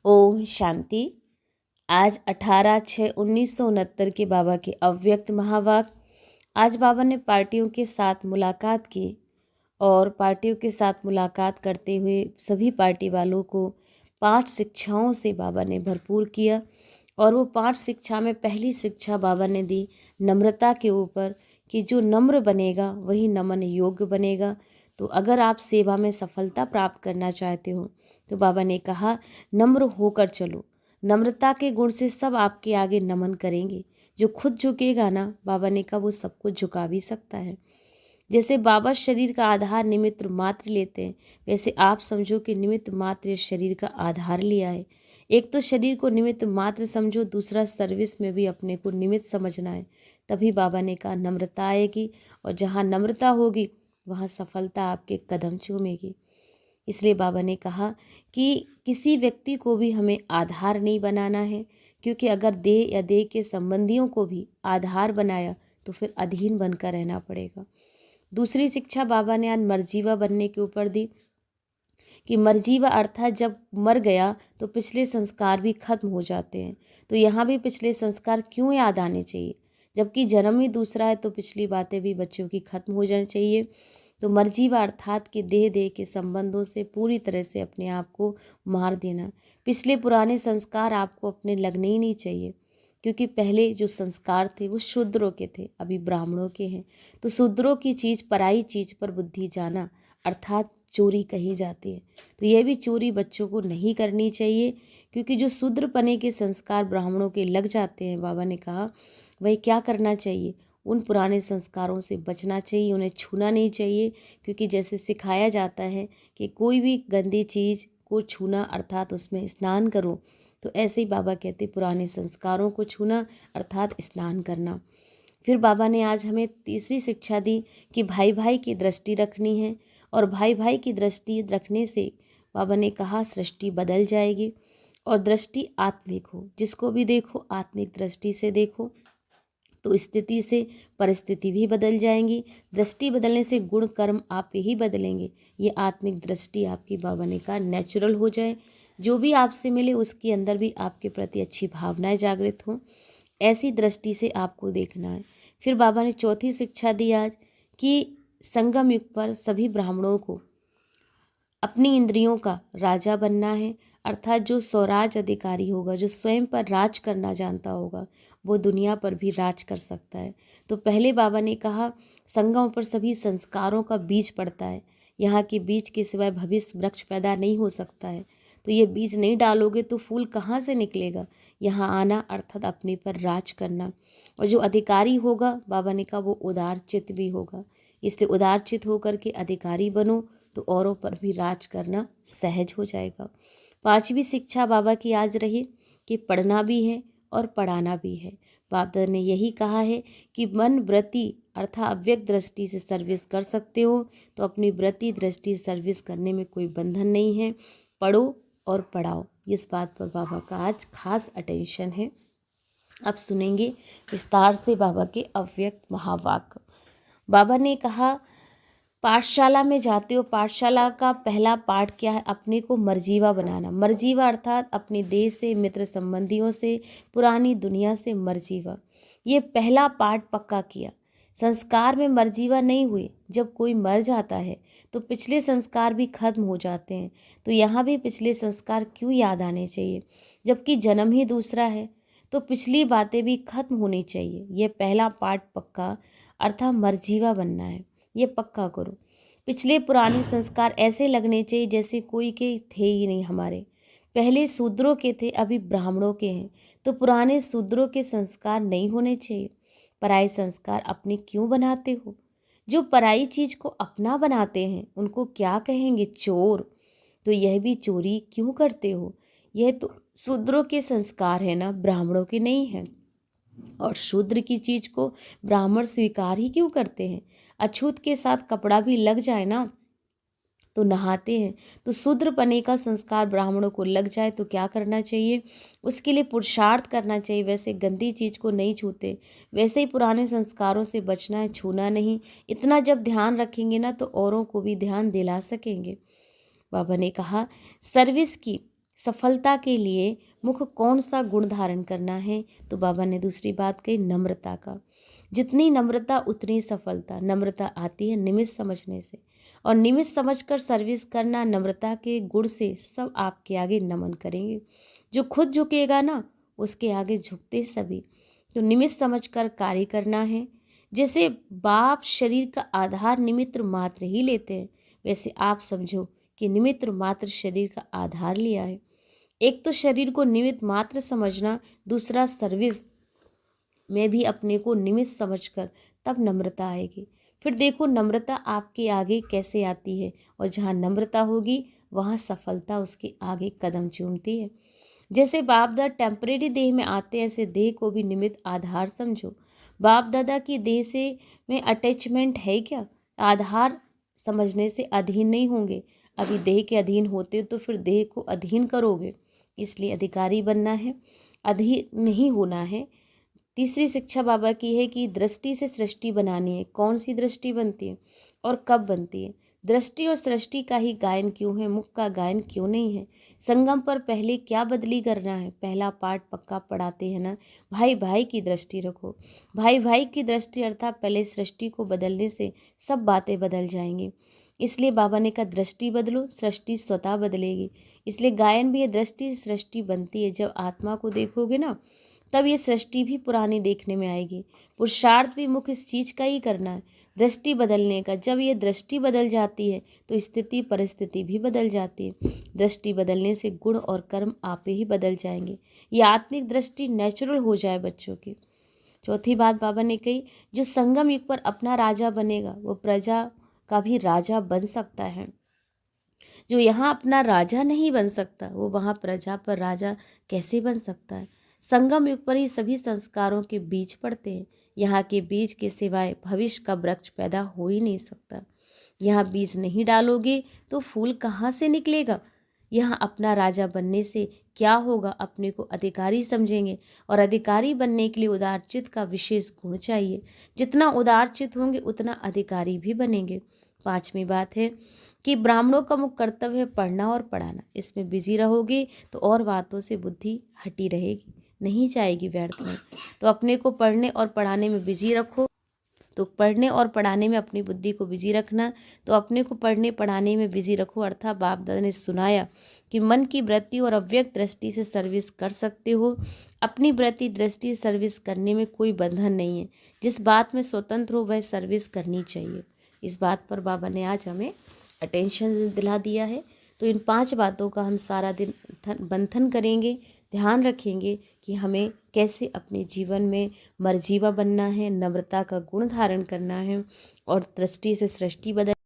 ओम शांति। आज 18/6/1969 के बाबा के अव्यक्त महावाक्य। आज बाबा ने पार्टियों के साथ मुलाकात की और पार्टियों के साथ मुलाकात करते हुए सभी पार्टी वालों को 5 शिक्षाओं से बाबा ने भरपूर किया। और वो 5 शिक्षा में पहली शिक्षा बाबा ने दी नम्रता के ऊपर, कि जो नम्र बनेगा वही नमन योग्य बनेगा। तो अगर आप सेवा में सफलता प्राप्त करना चाहते हो तो बाबा ने कहा नम्र होकर चलो। नम्रता के गुण से सब आपके आगे नमन करेंगे। जो खुद झुकेगा ना, बाबा ने कहा वो सबको झुका भी सकता है। जैसे बाबा शरीर का आधार निमित्त मात्र लेते हैं, वैसे आप समझो कि निमित्त मात्र शरीर का आधार लिया है। एक तो शरीर को निमित्त मात्र समझो, दूसरा सर्विस में भी अपने को निमित्त समझना है। तभी बाबा ने कहा नम्रता आएगी, और जहाँ नम्रता होगी वहाँ सफलता आपके कदम चूमेगी। इसलिए बाबा ने कहा कि किसी व्यक्ति को भी हमें आधार नहीं बनाना है, क्योंकि अगर देह या देह के संबंधियों को भी आधार बनाया तो फिर अधीन बनकर रहना पड़ेगा। दूसरी शिक्षा बाबा ने आज मरजीवा बनने के ऊपर दी, कि मरजीवा अर्थात जब मर गया तो पिछले संस्कार भी खत्म हो जाते हैं। तो यहाँ भी पिछले संस्कार क्यों याद आने चाहिए, जबकि जन्म ही दूसरा है, तो पिछली बातें भी बच्चों की खत्म हो जानी चाहिए। तो मरजीवा अर्थात के देह के संबंधों से पूरी तरह से अपने आप को मार देना। पिछले पुराने संस्कार आपको अपने लगने ही नहीं चाहिए, क्योंकि पहले जो संस्कार थे वो शूद्रों के थे, अभी ब्राह्मणों के हैं। तो शूद्रों की चीज़, पराई चीज़ पर बुद्धि जाना अर्थात चोरी कही जाती है। तो यह भी चोरी बच्चों को नहीं करनी चाहिए, क्योंकि जो शूद्रपने के संस्कार ब्राह्मणों के लग जाते हैं, बाबा ने कहा वही क्या करना चाहिए, उन पुराने संस्कारों से बचना चाहिए, उन्हें छूना नहीं चाहिए। क्योंकि जैसे सिखाया जाता है कि कोई भी गंदी चीज़ को छूना अर्थात उसमें स्नान करो, तो ऐसे ही बाबा कहते पुराने संस्कारों को छूना अर्थात स्नान करना। फिर बाबा ने आज हमें तीसरी शिक्षा दी कि भाई भाई की दृष्टि रखनी है, और भाई भाई की दृष्टि रखने से बाबा ने कहा सृष्टि बदल जाएगी। और दृष्टि आत्मिक हो, जिसको भी देखो आत्मिक दृष्टि से देखो, तो स्थिति से परिस्थिति भी बदल जाएंगी। दृष्टि बदलने से गुण कर्म आप ही बदलेंगे। ये आत्मिक दृष्टि आपकी, बाबा ने कहा, नेचुरल हो जाए। जो भी आपसे मिले उसके अंदर भी आपके प्रति अच्छी भावनाएं जागृत हों, ऐसी दृष्टि से आपको देखना है। फिर बाबा ने चौथी शिक्षा दी आज कि संगम युग पर सभी ब्राह्मणों को अपनी इंद्रियों का राजा बनना है। अर्थात जो स्वराज अधिकारी होगा, जो स्वयं पर राज करना जानता होगा, वो दुनिया पर भी राज कर सकता है। तो पहले बाबा ने कहा संगम पर सभी संस्कारों का बीज पड़ता है। यहाँ के बीज के सिवाय भविष्य वृक्ष पैदा नहीं हो सकता है। तो ये बीज नहीं डालोगे तो फूल कहाँ से निकलेगा। यहाँ आना अर्थात अपने पर राज करना। और जो अधिकारी होगा, बाबा ने कहा वो उदार चित्त भी होगा। इसलिए उदार चित्त होकर के अधिकारी बनो, तो औरों पर भी राज करना सहज हो जाएगा। पांचवी शिक्षा बाबा की आज रही कि पढ़ना भी है और पढ़ाना भी है। बाबा ने यही कहा है कि मन वृत्ति अर्थात अव्यक्त दृष्टि से सर्विस कर सकते हो, तो अपनी वृत्ति दृष्टि सर्विस करने में कोई बंधन नहीं है। पढ़ो और पढ़ाओ, इस बात पर बाबा का आज खास अटेंशन है। अब सुनेंगे विस्तार से बाबा के अव्यक्त महावाक्य। बाबा ने कहा पाठशाला में जाते हो, पाठशाला का पहला पाठ क्या है, अपने को मर्जीवा बनाना। मर्जीवा अर्थात अपने देश से, मित्र संबंधियों से, पुरानी दुनिया से मर्जीवा। ये पहला पाठ पक्का किया। संस्कार में मर्जीवा नहीं हुए, जब कोई मर जाता है तो पिछले संस्कार भी खत्म हो जाते हैं। तो यहाँ भी पिछले संस्कार क्यों याद आने चाहिए, जबकि जन्म ही दूसरा है, तो पिछली बातें भी खत्म होनी चाहिए। ये पहला पाठ पक्का अर्थात मर्जीवा बनना है, ये पक्का करो। पिछले पुराने संस्कार ऐसे लगने चाहिए जैसे कोई के थे ही नहीं हमारे। पहले शूद्रों के थे, अभी ब्राह्मणों के हैं, तो पुराने शूद्रों के संस्कार नहीं होने चाहिए। पराई संस्कार अपने क्यों बनाते हो। जो पराई चीज को अपना बनाते हैं उनको क्या कहेंगे, चोर। तो यह भी चोरी क्यों करते हो। यह तो शूद्रों के संस्कार है ना, ब्राह्मणों के नहीं है। और शूद्र की चीज को ब्राह्मण स्वीकार ही क्यों करते हैं। अछूत के साथ कपड़ा भी लग जाए ना तो नहाते हैं। तो शूद्रपने का संस्कार ब्राह्मणों को लग जाए तो क्या करना चाहिए, उसके लिए पुरुषार्थ करना चाहिए। वैसे गंदी चीज को नहीं छूते, वैसे ही पुराने संस्कारों से बचना है, छूना नहीं। इतना जब ध्यान रखेंगे ना तो औरों को भी ध्यान दिला सकेंगे। बाबा ने कहा सर्विस की सफलता के लिए मुख्य कौन सा गुण धारण करना है, तो बाबा ने दूसरी बात कही नम्रता का। जितनी नम्रता उतनी सफलता। नम्रता आती है निमित्त समझने से, और निमित्त समझकर सर्विस करना, नम्रता के गुण से सब आपके आगे नमन करेंगे। जो खुद झुकेगा ना, उसके आगे झुकते सभी। तो निमित्त समझकर कार्य करना है। जैसे बाप शरीर का आधार निमित्त मात्र ही लेते हैं, वैसे आप समझो कि निमित्त मात्र शरीर का आधार लिया है। एक तो शरीर को निमित्त मात्र समझना, दूसरा सर्विस में भी अपने को निमित्त समझकर तब नम्रता आएगी। फिर देखो नम्रता आपके आगे कैसे आती है, और जहाँ नम्रता होगी वहाँ सफलता उसके आगे कदम चूमती है। जैसे बाप दादा टेम्परेरी देह में आते हैं, ऐसे देह को भी निमित्त आधार समझो। बाप दादा की देह से में अटैचमेंट है क्या? आधार समझने से अधीन नहीं होंगे। अभी देह के अधीन होते तो फिर देह को अधीन करोगे, इसलिए अधिकारी बनना है, अधीन नहीं होना है। तीसरी शिक्षा बाबा की है कि दृष्टि से सृष्टि बनानी है। कौन सी दृष्टि बनती है और कब बनती है? दृष्टि और सृष्टि का ही गायन क्यों है, मुख का गायन क्यों नहीं है? संगम पर पहले क्या बदली करना है? पहला पाठ पक्का पढ़ाते हैं ना, भाई भाई की दृष्टि रखो। भाई भाई की दृष्टि अर्थात पहले सृष्टि को बदलने से सब बातें बदल जाएंगी। इसलिए बाबा ने कहा दृष्टि बदलो, सृष्टि स्वतः बदलेगी। इसलिए गायन भी है, दृष्टि से सृष्टि बनती है। जब आत्मा को देखोगे ना, तब ये सृष्टि भी पुरानी देखने में आएगी। पुरुषार्थ भी मुख्य इस चीज़ का ही करना है, दृष्टि बदलने का। जब ये दृष्टि बदल जाती है तो स्थिति परिस्थिति भी बदल जाती है। दृष्टि बदलने से गुण और कर्म आपे ही बदल जाएंगे। ये आत्मिक दृष्टि नेचुरल हो जाए बच्चों की। चौथी बात बाबा ने कही, जो संगम युग पर अपना राजा बनेगा वो प्रजा का भी राजा बन सकता है। जो यहाँ अपना राजा नहीं बन सकता, वो वहाँ प्रजा पर राजा कैसे बन सकता है? संगम युग पर ही सभी संस्कारों के बीज पड़ते हैं। यहाँ के बीज के सिवाय भविष्य का वृक्ष पैदा हो ही नहीं सकता। यहाँ बीज नहीं डालोगे तो फूल कहाँ से निकलेगा? यहाँ अपना राजा बनने से क्या होगा? अपने को अधिकारी समझेंगे, और अधिकारी बनने के लिए उदारचित का विशेष गुण चाहिए। जितना उदारचित होंगे उतना अधिकारी भी बनेंगे। पांचवी बात है कि ब्राह्मणों का मुख्य कर्तव्य है पढ़ना और पढ़ाना। इसमें बिजी रहोगे तो और बातों से बुद्धि हटी रहेगी, नहीं जाएगी व्यर्थ में। तो अपने को पढ़ने और पढ़ाने में बिजी रखो। तो पढ़ने और पढ़ाने में अपनी बुद्धि को बिजी रखना, तो अपने को पढ़ने पढ़ाने में बिजी रखो। अर्थात बाप दादा ने सुनाया कि मन की वृत्ति और अव्यक्त दृष्टि से सर्विस कर सकते हो। अपनी वृत्ति दृष्टि सर्विस करने में कोई बंधन नहीं है। जिस बात में स्वतंत्र हो वह सर्विस करनी चाहिए। इस बात पर बाबा ने आज हमें अटेंशन दिला दिया है। तो इन 5 बातों का हम सारा दिन मंथन करेंगे, ध्यान रखेंगे कि हमें कैसे अपने जीवन में मर्जीवा बनना है, नम्रता का गुण धारण करना है, और दृष्टि से सृष्टि बदल